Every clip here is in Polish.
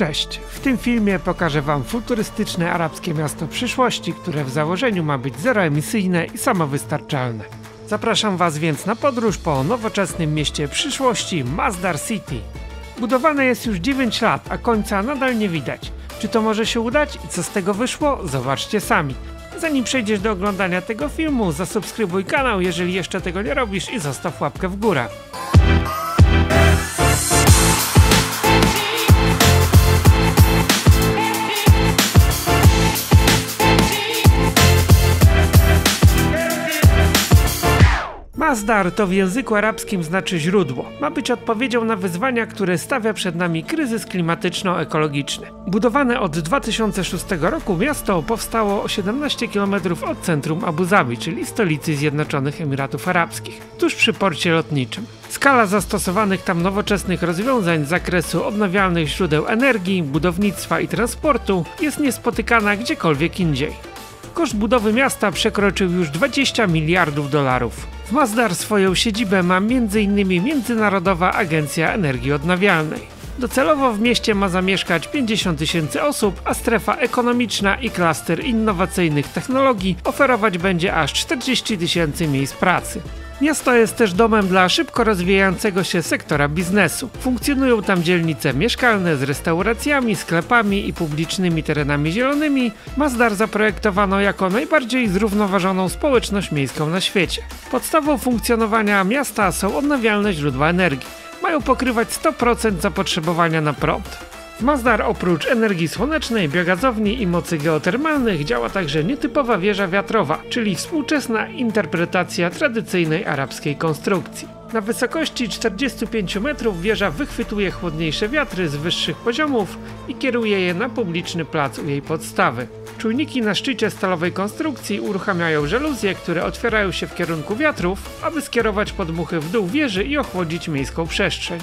Cześć! W tym filmie pokażę Wam futurystyczne arabskie miasto przyszłości, które w założeniu ma być zeroemisyjne i samowystarczalne. Zapraszam Was więc na podróż po nowoczesnym mieście przyszłości Masdar City. Budowane jest już 9 lat, a końca nadal nie widać. Czy to może się udać i co z tego wyszło? Zobaczcie sami. Zanim przejdziesz do oglądania tego filmu, zasubskrybuj kanał, jeżeli jeszcze tego nie robisz, i zostaw łapkę w górę. Masdar to w języku arabskim znaczy źródło. Ma być odpowiedzią na wyzwania, które stawia przed nami kryzys klimatyczno-ekologiczny. Budowane od 2006 roku miasto powstało o 17 km od centrum Abu Zabi, czyli stolicy Zjednoczonych Emiratów Arabskich, tuż przy porcie lotniczym. Skala zastosowanych tam nowoczesnych rozwiązań z zakresu odnawialnych źródeł energii, budownictwa i transportu jest niespotykana gdziekolwiek indziej. Koszt budowy miasta przekroczył już 20 miliardów dolarów. W Masdar swoją siedzibę ma m.in. Międzynarodowa Agencja Energii Odnawialnej. Docelowo w mieście ma zamieszkać 50 000 osób, a strefa ekonomiczna i klaster innowacyjnych technologii oferować będzie aż 40 000 miejsc pracy. Miasto jest też domem dla szybko rozwijającego się sektora biznesu. Funkcjonują tam dzielnice mieszkalne z restauracjami, sklepami i publicznymi terenami zielonymi. Masdar zaprojektowano jako najbardziej zrównoważoną społeczność miejską na świecie. Podstawą funkcjonowania miasta są odnawialne źródła energii. Mają pokrywać 100% zapotrzebowania na prąd. W Masdar oprócz energii słonecznej, biogazowni i mocy geotermalnych działa także nietypowa wieża wiatrowa, czyli współczesna interpretacja tradycyjnej arabskiej konstrukcji. Na wysokości 45 metrów wieża wychwytuje chłodniejsze wiatry z wyższych poziomów i kieruje je na publiczny plac u jej podstawy. Czujniki na szczycie stalowej konstrukcji uruchamiają żaluzje, które otwierają się w kierunku wiatrów, aby skierować podmuchy w dół wieży i ochłodzić miejską przestrzeń.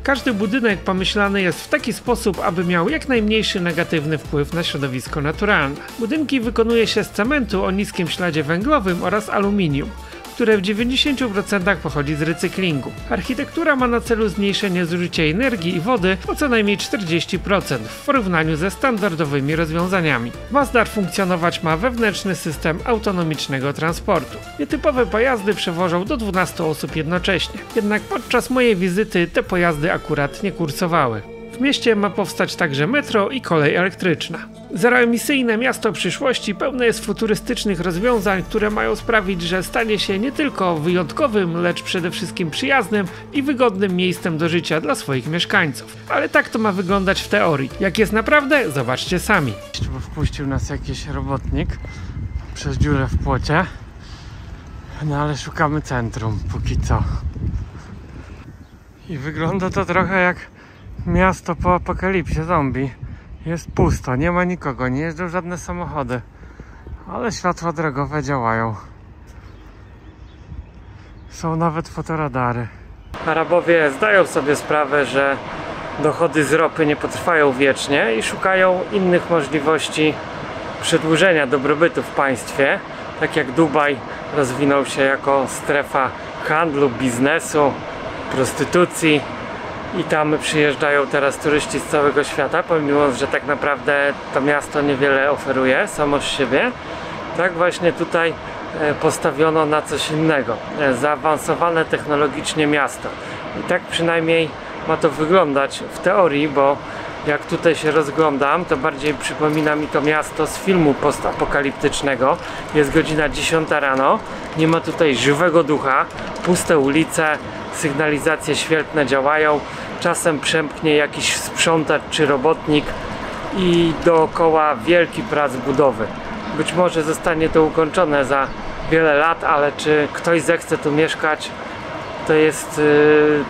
Każdy budynek pomyślany jest w taki sposób, aby miał jak najmniejszy negatywny wpływ na środowisko naturalne. Budynki wykonuje się z cementu o niskim śladzie węglowym oraz aluminium, które w 90% pochodzi z recyklingu. Architektura ma na celu zmniejszenie zużycia energii i wody o co najmniej 40% w porównaniu ze standardowymi rozwiązaniami. Masdar funkcjonować ma wewnętrzny system autonomicznego transportu. Nietypowe pojazdy przewożą do 12 osób jednocześnie, jednak podczas mojej wizyty te pojazdy akurat nie kursowały. W mieście ma powstać także metro i kolej elektryczna. Zeroemisyjne miasto przyszłości pełne jest futurystycznych rozwiązań, które mają sprawić, że stanie się nie tylko wyjątkowym, lecz przede wszystkim przyjaznym i wygodnym miejscem do życia dla swoich mieszkańców. Ale tak to ma wyglądać w teorii. Jak jest naprawdę? Zobaczcie sami. Bo wpuścił nas jakiś robotnik przez dziurę w płocie. No ale szukamy centrum póki co. I wygląda to trochę jak miasto po apokalipsie zombie. Jest pusto, nie ma nikogo, nie jeżdżą żadne samochody, ale światła drogowe działają. Są nawet fotoradary. Arabowie zdają sobie sprawę, że dochody z ropy nie potrwają wiecznie i szukają innych możliwości przedłużenia dobrobytu w państwie. Tak jak Dubaj rozwinął się jako strefa handlu, biznesu, prostytucji. I tam przyjeżdżają teraz turyści z całego świata, pomimo że tak naprawdę to miasto niewiele oferuje samo z siebie. Tak właśnie tutaj postawiono na coś innego. Zaawansowane technologicznie miasto. I tak przynajmniej ma to wyglądać w teorii, bo jak tutaj się rozglądam, to bardziej przypomina mi to miasto z filmu postapokaliptycznego. Jest godzina 10 rano, nie ma tutaj żywego ducha, puste ulice, sygnalizacje świetlne działają, czasem przemknie jakiś sprzątacz czy robotnik i dookoła wielki plac budowy. Być może zostanie to ukończone za wiele lat, ale czy ktoś zechce tu mieszkać, to jest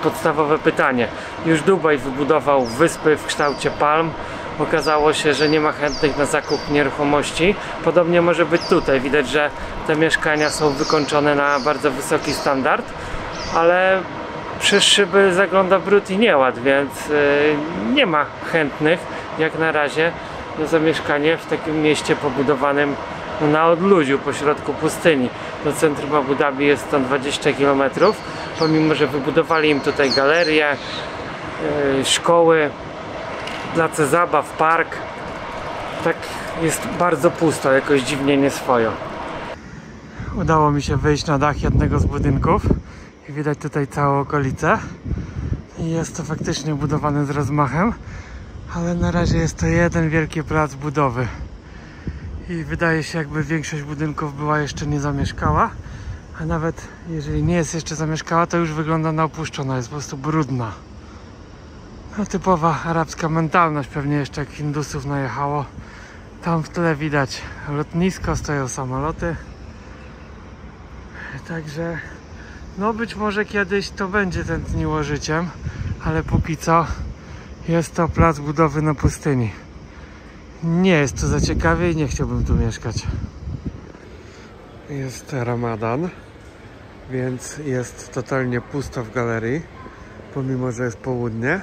podstawowe pytanie. Już Dubaj wybudował wyspy w kształcie palm. Okazało się, że nie ma chętnych na zakup nieruchomości. Podobnie może być tutaj. Widać, że te mieszkania są wykończone na bardzo wysoki standard, ale przez szyby zagląda brud i nieład, więc nie ma chętnych jak na razie na zamieszkanie w takim mieście pobudowanym na odludziu pośrodku pustyni. Do centrum Abu Dhabi jest stąd 20 km, pomimo że wybudowali im tutaj galerie, szkoły, place zabaw, park. Tak jest bardzo pusto, jakoś dziwnie nieswojo. Udało mi się wyjść na dach jednego z budynków i widać tutaj całą okolicę. I jest to faktycznie budowane z rozmachem, ale na razie jest to jeden wielki plac budowy. I wydaje się, jakby większość budynków była jeszcze nie zamieszkała, a nawet jeżeli nie jest jeszcze zamieszkała, to już wygląda na opuszczona, jest po prostu brudna. No, typowa arabska mentalność, pewnie jeszcze jak Hindusów najechało. Tam w tle widać lotnisko, stoją samoloty. Także no być może kiedyś to będzie tętniło życiem, ale póki co jest to plac budowy na pustyni. Nie jest to za ciekawie i nie chciałbym tu mieszkać. Jest Ramadan, więc jest totalnie pusto w galerii, pomimo że jest południe.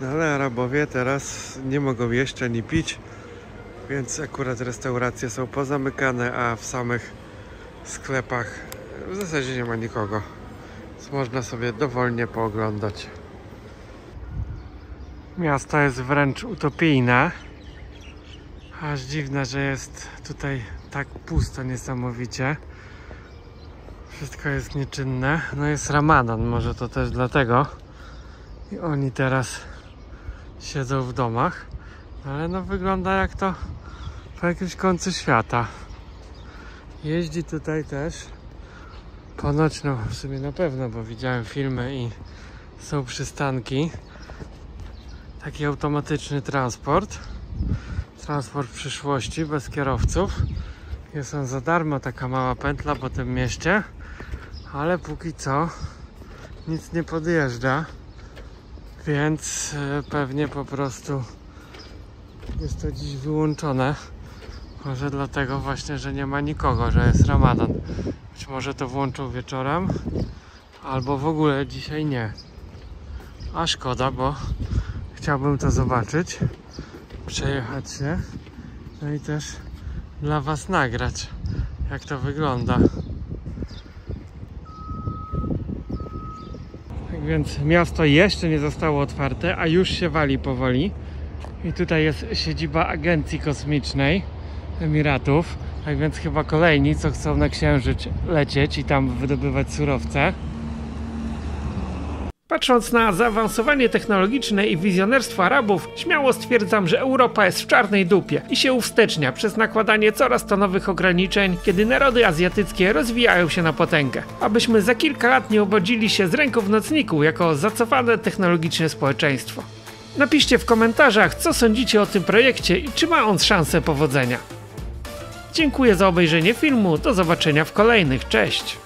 No ale Arabowie teraz nie mogą jeść ani pić, więc akurat restauracje są pozamykane, a w samych sklepach w zasadzie nie ma nikogo. Więc można sobie dowolnie pooglądać. Miasto jest wręcz utopijne. Aż dziwne, że jest tutaj tak pusto niesamowicie. Wszystko jest nieczynne. No jest Ramadan, może to też dlatego. I oni teraz siedzą w domach. Ale no wygląda jak to po jakimś końcu świata. Jeździ tutaj też ponoć, no w sumie na pewno, bo widziałem filmy i są przystanki. Taki automatyczny transport. Transport przyszłości bez kierowców. Jest on za darmo, taka mała pętla po tym mieście, ale póki co nic nie podjeżdża, więc pewnie po prostu jest to dziś wyłączone. Może dlatego właśnie, że nie ma nikogo, że jest Ramadan. Być może to włączą wieczorem, albo w ogóle dzisiaj nie. A szkoda, bo chciałbym to zobaczyć, przejechać się, no i też dla was nagrać, jak to wygląda. Tak więc miasto jeszcze nie zostało otwarte, a już się wali powoli. I tutaj jest siedziba agencji kosmicznej Emiratów. Tak więc chyba kolejni, co chcą na Księżyc lecieć i tam wydobywać surowce. Patrząc na zaawansowanie technologiczne i wizjonerstwo Arabów, śmiało stwierdzam, że Europa jest w czarnej dupie i się uwstecznia przez nakładanie coraz to nowych ograniczeń, kiedy narody azjatyckie rozwijają się na potęgę. Abyśmy za kilka lat nie obudzili się z ręką w nocniku jako zacofane technologicznie społeczeństwo. Napiszcie w komentarzach, co sądzicie o tym projekcie i czy ma on szansę powodzenia. Dziękuję za obejrzenie filmu, do zobaczenia w kolejnych, cześć!